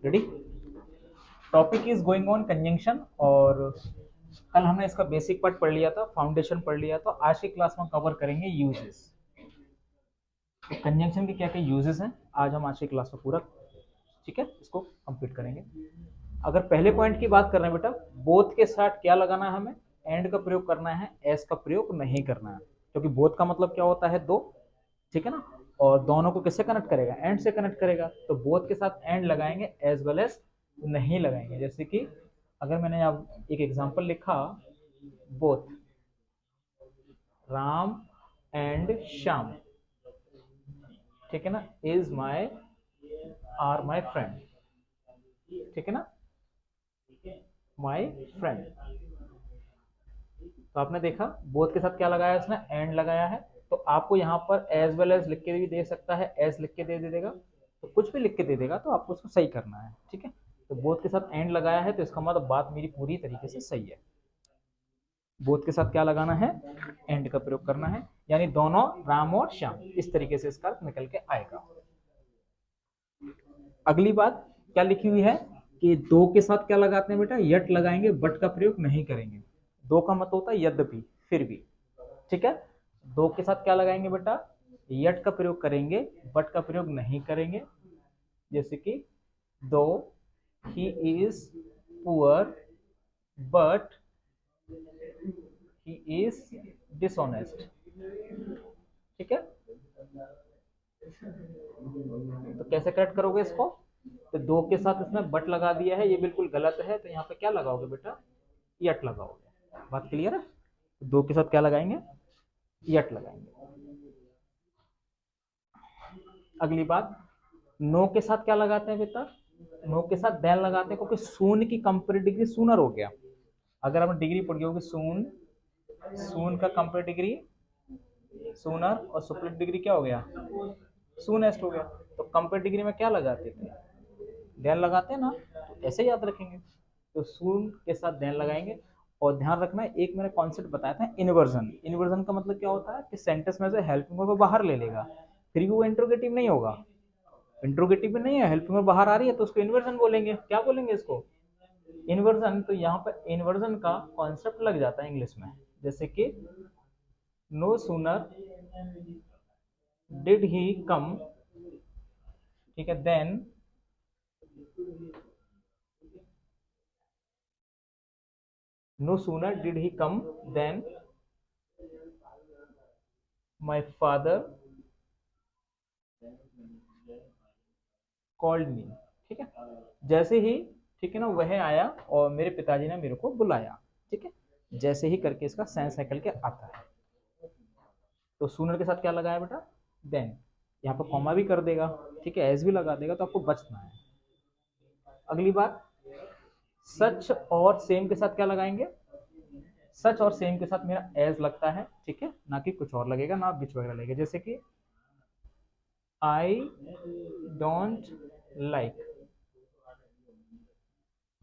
Ready. Topic is going on conjunction. और कल हमने इसका बेसिक पार्ट पढ़ लिया था, फाउंडेशन पढ़ लिया, तो आज की क्लास में कवर करेंगे यूजेस। कंजंक्शन के क्या क्या यूजेस हैं आज हम आज की क्लास में पूरा, ठीक है, इसको कंप्लीट करेंगे। अगर पहले पॉइंट की बात कर रहे हैं बेटा, बोथ के साथ क्या लगाना है हमें, एंड का प्रयोग करना है, एस का प्रयोग नहीं करना है, क्योंकि बोथ का मतलब क्या होता है, दो, ठीक है ना। और दोनों को किससे कनेक्ट करेगा, एंड से कनेक्ट करेगा, तो बोथ के साथ एंड लगाएंगे, एज वेल एज नहीं लगाएंगे। जैसे कि अगर मैंने अब एक एग्जांपल लिखा, बोथ राम एंड श्याम, ठीक है ना, is my are my friend, ठीक है ना, माई फ्रेंड। तो आपने देखा बोथ के साथ क्या लगाया है, उसने एंड लगाया है। तो आपको यहाँ पर एज वेल एज लिख के भी दे सकता है, एज लिख के दे देगा, तो कुछ भी लिख के दे देगा, तो आपको उसको सही करना है, ठीक है। तो बोथ के साथ एंड लगाया है, तो इसका मतलब बात मेरी पूरी तरीके से सही है। बोथ के साथ क्या लगाना है, एंड का प्रयोग करना है, यानी दोनों राम और श्याम, इस तरीके से इसका निकल के आएगा। अगली बात क्या लिखी हुई है कि दो के साथ क्या लगाते हैं बेटा, यट लगाएंगे, बट का प्रयोग नहीं करेंगे। दो का मतलब होता है यद्यपि, फिर भी, ठीक है। दो के साथ क्या लगाएंगे बेटा, यट का प्रयोग करेंगे, बट का प्रयोग नहीं करेंगे। जैसे कि दो he is poor but he is dishonest, ठीक है। तो कैसे करेक्ट करोगे इसको, तो दो के साथ इसने बट लगा दिया है, ये बिल्कुल गलत है, तो यहाँ पे क्या लगाओगे बेटा, यट लगाओगे। बात क्लियर है। दो के साथ क्या लगाएंगे, यट लगाएंगे। अगली बात, नो के साथ क्या लगाते हैं बेटा, नो के साथ देन लगाते हैं, क्योंकि सून की कंपेरेटिव डिग्री सूनर हो गया। अगर आपने डिग्री पढ़ी होगी, सून, सून का कंपेरेटिव डिग्री सूनर, और सुपरलेट डिग्री क्या हो गया, सूनेस्ट हो गया। तो कंपेरेटिव डिग्री में क्या लगाते थे, देन लगाते हैं ना, तो ऐसे याद रखेंगे। तो सून के साथ देन लगाएंगे। और ध्यान रखना है, एक मैंने कॉन्सेप्ट बताया था, इन्वर्जन। इन्वर्जन का मतलब क्या होता है कि सेंटेंस में से हेल्पिंग वर्ब को बाहर ले लेगा, फिर भी वो इंट्रोगेटिव नहीं होगा। इंट्रोगेटिव में नहीं है, हेल्पिंग वर्ब बाहर आ रही है, तो उसको इन्वर्जन बोलेंगे। क्या बोलेंगे इसको, इन्वर्जन। तो यहाँ पर इन्वर्जन का कॉन्सेप्ट लग जाता है इंग्लिश में। जैसे कि no sooner did he come, ठीक है, then no sooner did he come then my father called me, ठीक है। जैसे ही, ठीक है ना, वह आया और मेरे पिताजी ने मेरे को बुलाया, ठीक है। जैसे ही करके इसका सेंस निकल के आता है। तो सूनर के साथ क्या लगाया बेटा, देन। यहाँ पर कॉमा भी कर देगा, ठीक है, एज भी लगा देगा, तो आपको बचना है। अगली बात, सच और सेम के साथ क्या लगाएंगे, सच और सेम के साथ मेरा एज लगता है, ठीक है, ना कि कुछ और लगेगा, ना बिच वगैरह लगेगा। जैसे कि आई डोंट लाइक,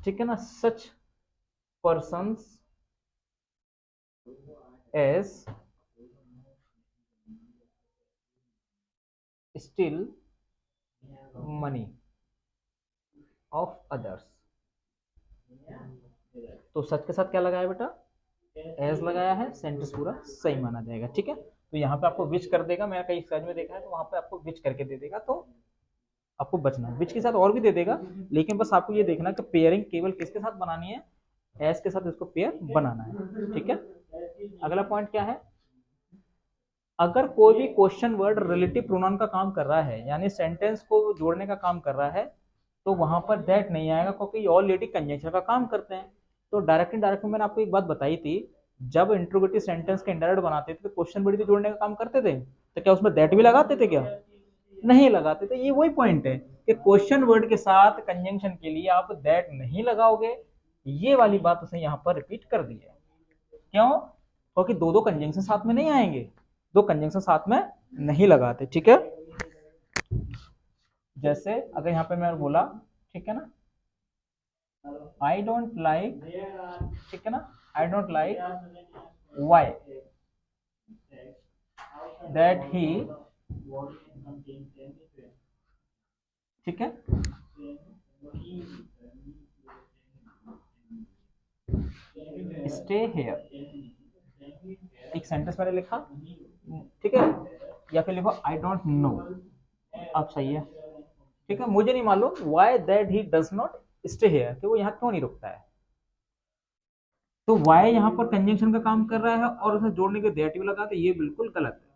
ठीक है ना, such persons as still money of others. तो सच के साथ क्या लगाया बेटा, एज लगाया है, सेंटेंस पूरा सही माना जाएगा, ठीक है। तो यहाँ पे आपको विच कर देगा, मैंने कई स्लाइड में देखा है, तो वहां पे आपको विच करके दे देगा, तो आपको बचना है। विच के साथ और भी दे देगा, लेकिन बस आपको ये देखना कि पेयरिंग केवल किसके साथ बनानी है, एस के साथ इसको पेयर बनाना है, ठीक है। अगला पॉइंट क्या है, अगर कोई भी क्वेश्चन वर्ड रिलेटिव प्रोनाउन का काम कर रहा है, यानी सेंटेंस को जोड़ने का काम कर रहा है, तो वहां पर दैट नहीं आएगा, क्योंकि ऑलरेडी कंजंक्शन का काम करते हैं। तो डायरेक्ट इनडायरेक्ट में मैंने आपको एक बात बताई थी, जब इंट्रोगेटिव सेंटेंस के इनडायरेक्ट बनाते थे तो क्वेश्चन वर्ड भी जोड़ने का काम करते थे, तो क्या उसमें दैट भी लगाते थे क्या, नहीं लगाते थे। ये वही पॉइंट है कि क्वेश्चन वर्ड के साथ कंजंक्शन के लिए आप दैट नहीं लगाओगे। ये वाली बात उसने यहाँ पर रिपीट कर दी है। क्यों, क्योंकि दो दो कंजंक्शन साथ में नहीं आएंगे, दो कंजंक्शन साथ में नहीं लगाते, ठीक है। जैसे अगर यहाँ पे मैं बोला, ठीक है ना, आई डोंट लाइक, ठीक है ना, I don't like why that he ठीक है, स्टे हेयर, एक सेंटेंस मैंने लिखा, ठीक है, या फिर लिखो आई डोंट नो, अब सही है, ठीक है, मुझे नहीं मालूम why that he does not stay here, कि वो यहाँ क्यों नहीं रुकता है। तो वाई यहाँ पर कंजंक्शन का काम कर रहा है और उसे जोड़ने के दैट भी लगा, तो ये बिल्कुल गलत है।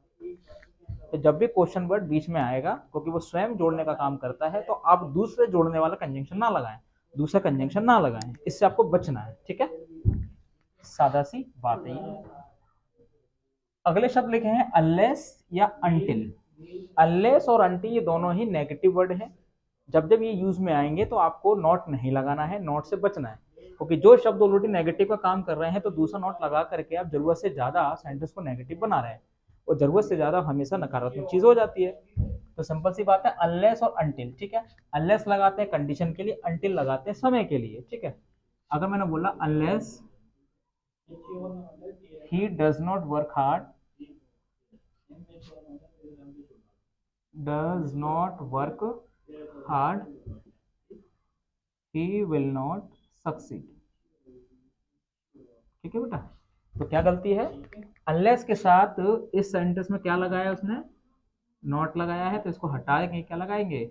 तो जब भी क्वेश्चन वर्ड बीच में आएगा, क्योंकि वो स्वयं जोड़ने का काम करता है, तो आप दूसरे जोड़ने वाला कंजंक्शन ना लगाएं, दूसरा कंजंक्शन ना लगाएं, इससे आपको बचना है, ठीक है, सादा सी बात है ये। अगले शब्द लिखे हैं अनलेस या अनटिल। अनलेस और अनटिल ये दोनों ही नेगेटिव वर्ड हैं। जब जब ये यूज में आएंगे तो आपको नॉट नहीं लगाना है, नॉट से बचना है, क्योंकि जो शब्द ऑलरेडी नेगेटिव का काम कर रहे हैं तो दूसरा नॉट लगा करके आप जरूरत से ज्यादा सेंटेंस को नेगेटिव बना रहे हैं, और जरूरत से ज्यादा हमेशा नकारात्मक चीज हो जाती है। तो सिंपल सी बात है, अनलेस और अनटिल, ठीक है। अनलेस लगाते हैं कंडीशन के लिए, अनटिल लगाते हैं समय के लिए, ठीक है। अगर मैंने बोला unless he does not work hard, does not work hard, he will not succeed, ठीक है बेटा। तो क्या गलती है, अनलेस के साथ इस सेंटेंस में क्या लगाया उसने, नॉट लगाया है, तो इसको हटाएंगे, क्या लगाएंगे,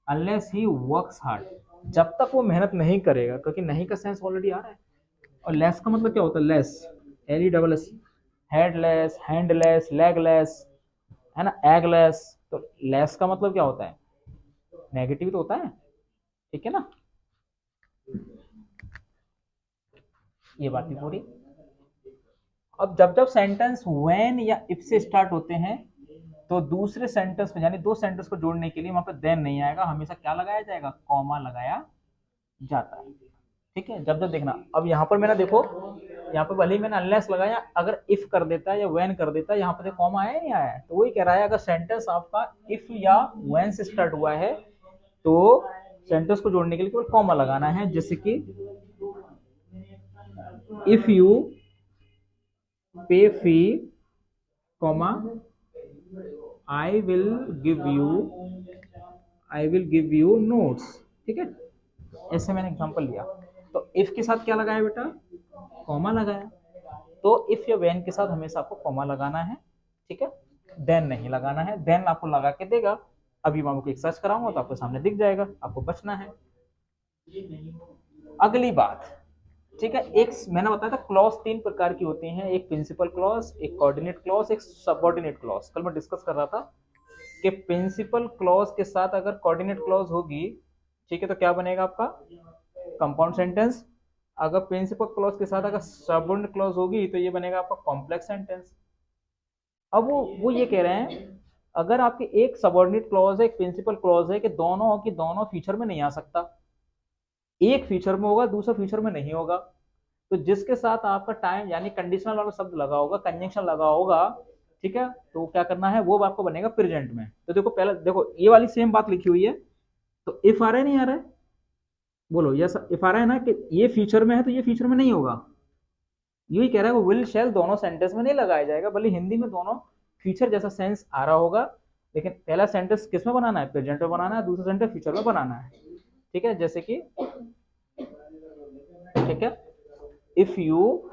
अनलेस ही वर्क्स हार्ड, जब तक वो मेहनत नहीं करेगा, क्योंकि नहीं का सेंस ऑलरेडी आ रहा है। और लेस का मतलब क्या होता है, less, L E double S, headless, handless, legless, है ना, एगलेस। तो लेस का मतलब क्या होता है, नेगेटिव तो होता है, ठीक है ना, ये बात ही पूरी। अब जब जब सेंटेंस व्हेन या इफ से स्टार्ट होते हैं, तो दूसरे सेंटेंस में, यानी दो सेंटेंस को जोड़ने के लिए वहां पे देन नहीं आएगा, हमेशा क्या लगाया जाएगा, कॉमा लगाया जाता है, ठीक है। जब जब देखना, अब यहाँ पर मैंने देखो, यहाँ पे भले ही मैंने अनलेस लगाया, अगर इफ कर देता है या व्हेन कर देता है, यहाँ पे कॉमा आया नहीं आया है, तो वही कह रहा है, अगर सेंटेंस आपका इफ या व्हेन से स्टार्ट हुआ है तो सेंटेंस को जोड़ने के लिए केवल कॉमा लगाना है, जैसे कि if you pay fee, comma I will give you notes, ठीक है। ऐसे मैंने एग्जांपल लिया, तो इफ के साथ क्या लगाया बेटा, कॉमा लगाया। तो इफ या व्हेन के साथ हमेशा आपको कॉमा लगाना है, ठीक है, देन नहीं लगाना है, देन आपको लगा के देगा, अभी मैं आपको एक सर्च कराऊंगा तो आपको सामने दिख जाएगा, आपको बचना है। अगली बात, ठीक है, एक मैंने बताया था क्लॉज तीन प्रकार की होती हैं, एक प्रिंसिपल क्लॉज, एक कोऑर्डिनेट क्लॉज, एक सबऑर्डिनेट क्लॉज। कल मैं डिस्कस कर रहा था कि प्रिंसिपल क्लॉज के साथ अगर कोऑर्डिनेट क्लॉज होगी, ठीक है, तो क्या बनेगा आपका कंपाउंड सेंटेंस। अगर प्रिंसिपल क्लॉज के साथ अगर सबऑर्डिनेट क्लॉज होगी तो ये बनेगा आपका कॉम्प्लेक्स सेंटेंस। अब वो ये कह रहे हैं, अगर आपके एक सबऑर्डिनेट क्लॉज है, एक प्रिंसिपल क्लॉज है, कि दोनों की दोनों फीचर में नहीं आ सकता, एक फीचर में होगा, दूसरा फीचर में नहीं होगा। तो जिसके साथ आपका टाइम यानी कंडीशनल वाला शब्द लगा होगा, कंजंक्शन लगा होगा, ठीक है, तो क्या करना है, वो आपको बनेगा प्रेजेंट में। तो देखो पहले देखो, ये वाली सेम बात लिखी हुई है, तो इफ आ रहा है नहीं आ रहा है, बोलो यस, इफ आ रहा है ना, कि ये फीचर में है तो ये फीचर में नहीं होगा, यही कह रहा है, वो विल शेल दोनों सेंटेंस में नहीं लगाया जाएगा, भले हिंदी में दोनों फीचर जैसा सेंस आ रहा होगा, लेकिन पहला सेंटेंस किस में बनाना है, प्रेजेंट में बनाना है, दूसरा सेंटेंस फ्यूचर में बनाना है, ठीक है। जैसे कि, ठीक है, if you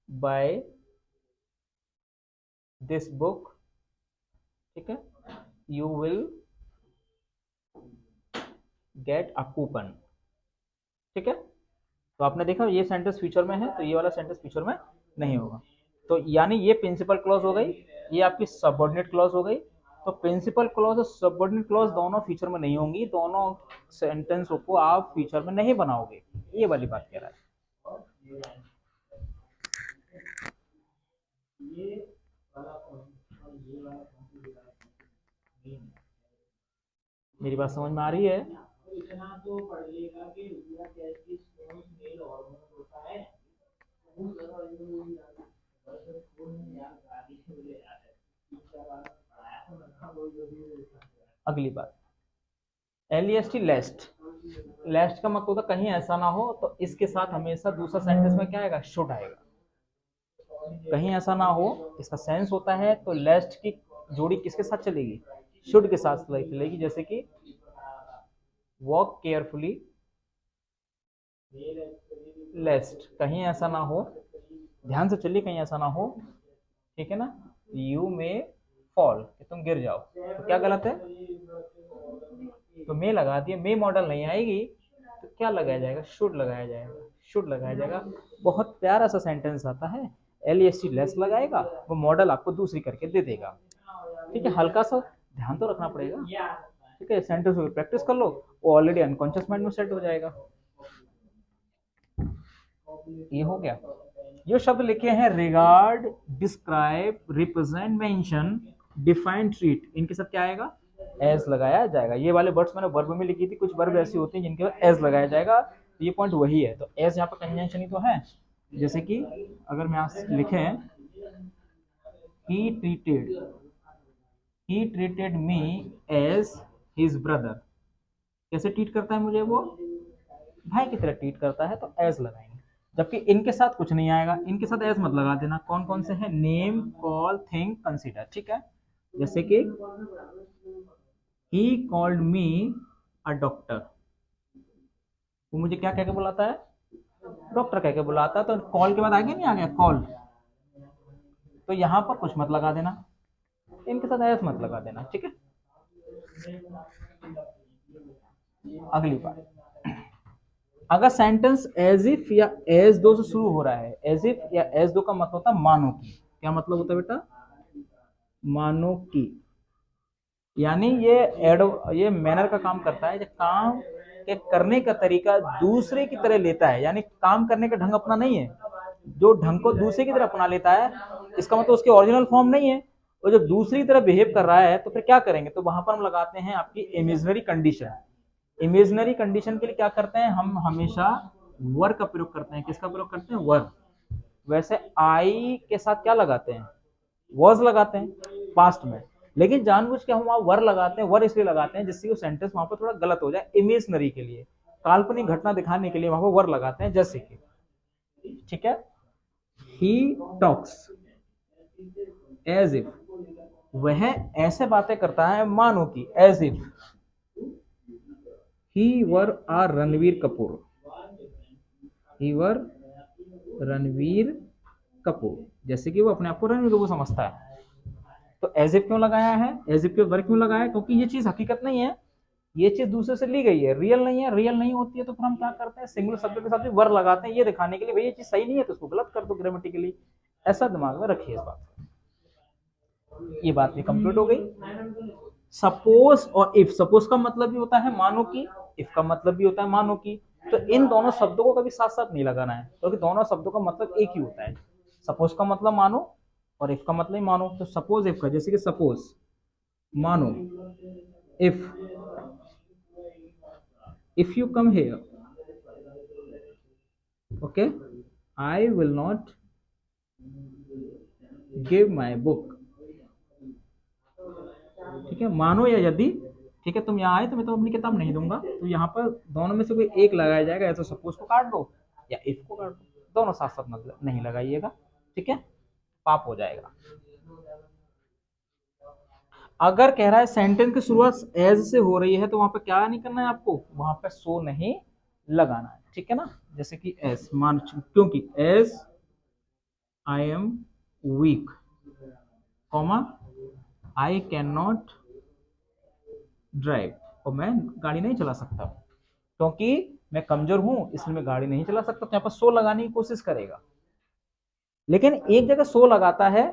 buy this book, ठीक है, you will get a coupon, ठीक है। तो आपने देखा ये सेंटेंस फ्यूचर में है, तो ये वाला सेंटेंस फ्यूचर में नहीं होगा। तो यानी ये प्रिंसिपल क्लॉज हो गई, ये आपकी सबऑर्डिनेट क्लॉज हो गई। तो प्रिंसिपल क्लॉज और सबऑर्डिनेट क्लॉज दोनों फीचर में नहीं होंगी, दोनों सेंटेंसों को आप फीचर में नहीं बनाओगे, ये वाली बात कह रहा है। मेरी बात समझ में आ रही है? इतना तो पढ़िएगा कि रुपया कैसे मेल हार्मोन होता है। अगली बात, LEST लेस्ट, लेस्ट का मतलब होता कहीं ऐसा ना हो, तो इसके साथ हमेशा दूसरा सेंटेंस में क्या आएगा, शुड आएगा। कहीं ऐसा ना हो, इसका सेंस होता है, तो लेस्ट की जोड़ी किसके साथ चलेगी, शुड के साथ चलेगी, जैसे कि वॉक केयरफुली लेस्ट, कहीं ऐसा ना हो, ध्यान से चलिए कहीं ऐसा ना हो, ठीक है ना, यू में फॉल, कि तुम गिर जाओ, तो क्या गलत है, तो मे लगा दिए, मे मॉडल नहीं आएगी तो क्या लगाया जाएगा, शुड लगाया जाएगा, शुड लगाया जाएगा। बहुत प्यारा सा सेंटेंस आता है, LEST लेस लगाएगा, वो मॉडल आपको दूसरी करके दे देगा, ठीक है, हल्का सा ध्यान तो रखना पड़ेगा, ठीक है, सेंटेंस को प्रैक्टिस कर लो, वो ऑलरेडी अनकॉन्शियस माइंड में सेट हो जाएगा। ये हो गया। ये शब्द लिखे हैं regard, describe, represent, mention, define, treat, इनके सब क्या आएगा, एज लगाया जाएगा। ये वाले वर्ड्स मैंने वर्ब में लिखी थी, कुछ वर्ब ऐसी होती हैं जिनके बाद एज लगाया जाएगा, तो ये पॉइंट वही है, तो एज यहाँ पर कंजंक्शन ही तो है, जैसे कि अगर मैं यहाँ लिखें he treated me as his brother, कैसे ट्रीट करता है मुझे, वो भाई की तरह ट्रीट करता है, तो एज लगाएंगे। जबकि इनके साथ कुछ नहीं आएगा, इनके साथ एज मत लगा देना। कौन कौन से हैं, नेम, कॉल, थिंक, कंसीडर, ठीक है, जैसे कि he called me a doctor, वो मुझे क्या कह के बुलाता है, डॉक्टर कह के बुलाता है, तो कॉल के बाद आगे नहीं आ गया कॉल, तो यहां पर कुछ मत लगा देना, इनके साथ एज मत लगा देना, ठीक है। अगली बात, अगर सेंटेंस एज इफ या एज दो से शुरू हो रहा है, एज इफ या एज दो का मतलब होता है मानो की, क्या मतलब होता है बेटा, मानो की, यानी ये मैनर का काम करता है, जो काम के करने का तरीका दूसरे की तरह लेता है, यानी काम करने का ढंग अपना नहीं है, जो ढंग को दूसरे की तरह अपना लेता है, इसका मतलब उसकी ओरिजिनल फॉर्म नहीं है, और जब दूसरी तरह बिहेव कर रहा है तो फिर क्या करेंगे, तो वहां पर हम लगाते हैं आपकी इमेजिनरी कंडीशन। इमेजिनरी कंडीशन के लिए क्या करते हैं, हम हमेशा वर का प्रयोग करते हैं, किसका प्रयोग करते हैं, वर। वैसे आई के साथ क्या लगाते हैं, वॉज लगाते हैं पास्ट में, लेकिन जानबूझ के हम वहां वर लगाते हैं, वर इसलिए लगाते हैं जिससे वो सेंटेंस वहां पर थोड़ा गलत हो जाए, इमेजिनरी के लिए, काल्पनिक घटना दिखाने के लिए वहां पर वर लगाते हैं, जैसे कि, ठीक है, ही टॉक्स एज इफ, वह ऐसे बातें करता है मानो की, एज इफ ही वर आ रणवीर कपूर, ही वर रणवीर कपूर, जैसे कि वो अपने आप को रणवीर कपूर समझता है, तो एज इफ क्यों लगाया है, एज इफ के वर्ग क्यों लगाया है, क्योंकि ये चीज हकीकत नहीं है, ये चीज दूसरे से ली गई है, रियल नहीं है, रियल नहीं होती है तो फिर हम क्या करते हैं, सिंगल शब्द के साथ भी वर लगाते हैं, ये दिखाने के लिए भाई ये चीज सही नहीं है तो उसको गलत कर दो ग्रामेटिकली, ऐसा दिमाग में रखिए इस बात को। ये बात भी कंप्लीट हो गई। सपोज और इफ, सपोज का मतलब भी होता है मानो की, इफ का मतलब भी होता है मानो की, तो इन दोनों शब्दों को कभी साथ साथ नहीं लगाना है, क्योंकि दोनों शब्दों का मतलब एक ही होता है, सपोज का मतलब मानो और इफ का मतलब मानो, तो सपोज इफ का, जैसे कि सपोज मानो, if you come here, okay, I will not give my book, ठीक है, मानो या यदि, ठीक है, तुम यहाँ आए तो मैं तो अपनी किताब नहीं दूंगा, तो यहाँ पर दोनों में से कोई एक लगाया जाएगा, या तो सपोज को काट दो या इफ को काट दो, दोनों साथ साथ मतलब नहीं लगाइएगा, ठीक है, पाप हो जाएगा। अगर कह रहा है सेंटेंस की शुरुआत एज से हो रही है तो वहां पर क्या नहीं करना है आपको, वहां पर सो नहीं लगाना है, ठीक है ना, जैसे कि एज मान, क्योंकि as I am weak, comma I can not drive, और मैं गाड़ी नहीं चला सकता क्योंकि मैं कमजोर हूं इसलिए मैं गाड़ी नहीं चला सकता, तो यहाँ पर सो लगाने की कोशिश करेगा, लेकिन एक जगह सो लगाता है,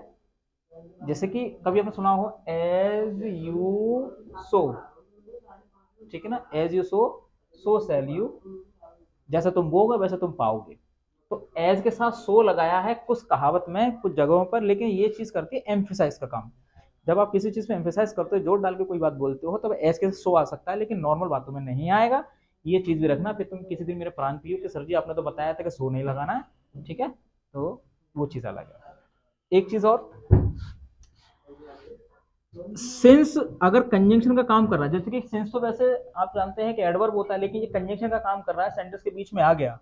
जैसे कि कभी आपने सुना हो एज यू सो, ठीक है ना, as you sow shall you, जैसे तुम बोगे वैसे तुम पाओगे, तो एज के साथ सो लगाया है कुछ कहावत में कुछ जगहों पर, लेकिन ये चीज करती है एम्फेसाइज का काम, जब आप किसी चीज पे एम्फेसाइज करते हो, जोर डाल के कोई बात बोलते हो, तब एज के साथ सो आ सकता है, लेकिन नॉर्मल बातों में नहीं आएगा, ये चीज भी रखना। फिर तुम किसी दिन मेरे प्राण पियो कि सर जी आपने तो बताया था कि सो नहीं लगाना है, ठीक है, तो वो चीज अलग है। एक चीज और, सिंस अगर कंजंक्शन का काम कर रहा है, जैसे कि सिंस तो वैसे आप जानते हैं कि एडवर्ब होता है, लेकिन ये कंजंक्शन का काम कर रहा है, सेंटेंस के बीच में आ गया,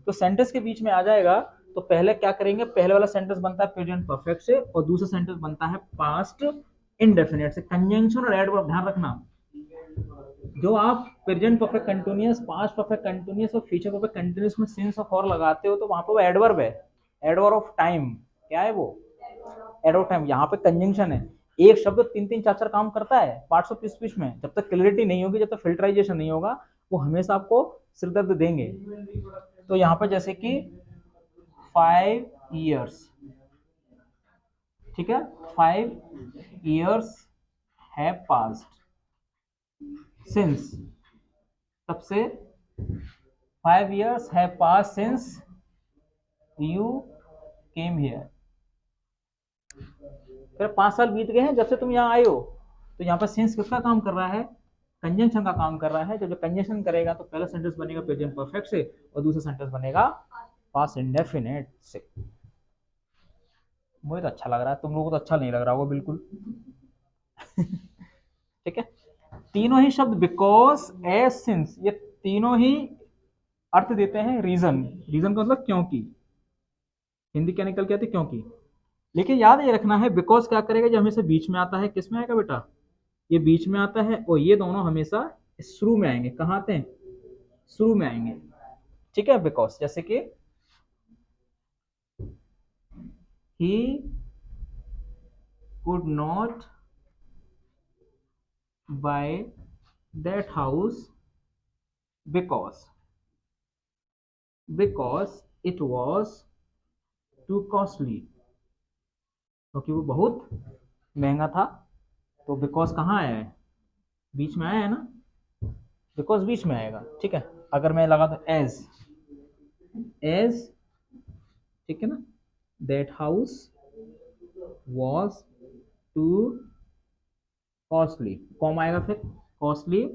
तो सेंटेंस के बीच में आ जाएगा तो पहले क्या करेंगे, पहले वाला सेंटेंस बनता है प्रेजेंट परफेक्ट से और दूसरा सेंटेंस बनता है पास्ट इनडेफिनेट से। कंजंक्शन और एडवर्ब ध्यान रखना, जो आप present perfect continuous, past perfect continuous और फ्यूचर परफेक्ट कंटिन्यूअस में सिंस और फॉर लगाते हो तो वहां पे वो एडवर्ब है, एडवर्ब ऑफ टाइम। क्या है वो? Adverb time. यहाँ पे कंजंक्शन है। एक शब्द तीन तीन चार चार काम करता है पार्ट्स ऑफ स्पीच में। जब तक क्लियरिटी नहीं होगी, जब तक फिल्टराइजेशन नहीं होगा, वो हमेशा आपको सिरदर्द देंगे। तो यहाँ पे जैसे कि 5 years, ठीक है, 5 years हैव पास्ड सिंस, तब से 5 years have pass since you came here. फिर 5 साल बीत गए हैं जब से तुम यहाँ आए हो। तो यहाँ पर सिंस किसका काम कर रहा है? कंजंक्शन का काम कर रहा है। जब कंजंक्शन करेगा तो पहला सेंटेंस बनेगा प्रेजेंट परफेक्ट से और दूसरा सेंटेंस बनेगा पास्ट इंडेफिनिट से। मुझे तो अच्छा लग रहा है, तुम लोगों को तो अच्छा नहीं लग रहा होगा बिल्कुल। ठीक है, तीनों ही शब्द बिकॉज, एज, सिंस, ये तीनों ही अर्थ देते हैं रीजन। रीजन का मतलब क्योंकि। हिंदी क्या निकल के आती? क्योंकि। लेकिन याद ये रखना है, बिकॉज क्या करेगा? जब हमेशा बीच में आता है, किस में आएगा बेटा? ये बीच में आता है, और ये दोनों हमेशा शुरू में आएंगे। कहाँ आते हैं? शुरू में आएंगे। ठीक है, बिकॉज जैसे कि he could not by that house because it was too costly, क्योंकि वो बहुत महंगा था। तो बिकॉज कहाँ आया है? बीच में आया है ना, बिकॉज बीच में आएगा। ठीक है, अगर मैं लगा तो एज, ठीक है ना, that house was too costly, com आएगा फिर कॉस्टली।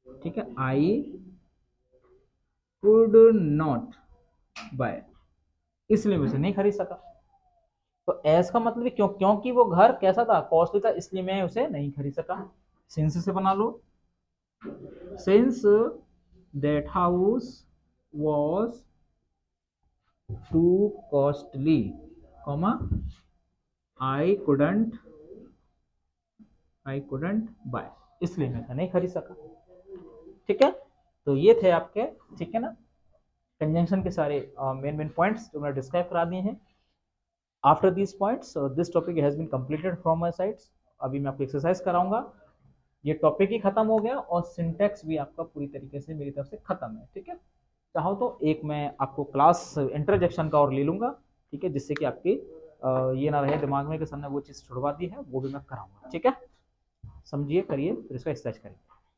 ठीक है, आई कुड नॉट बाय, इसलिए मुझे नहीं खरीद सका। तो एस का मतलब क्यों? क्योंकि वो घर कैसा था? कॉस्टली था, इसलिए मैं उसे नहीं खरीद सका। सिंस से बना लो, since that house was too costly, comma I couldn't buy, इसलिए मैं नहीं खरीद सका। ठीक है, तो ये थे आपके, ठीक है ना, कंजंक्शन के सारे मेन पॉइंट्स जो मैंने डिस्क्राइब करा दिए हैं। After these points this topic has been completed from my sides. अभी मैं आपको एक्सरसाइज कराऊंगा। ये टॉपिक ही खत्म हो गया और सिंटेक्स भी आपका पूरी तरीके से मेरी तरफ से खत्म है। ठीक है, चाहो तो एक मैं आपको क्लास इंटरजेक्शन का और ले लूंगा, ठीक है, जिससे कि आपकी ये ना रहे दिमाग में कि सर ने वो चीज़ छुड़वा दी है, वो भी मैं कराऊंगा। ठीक है, समझिए, करिए, फिर इसका एक्सरसाइज करिए।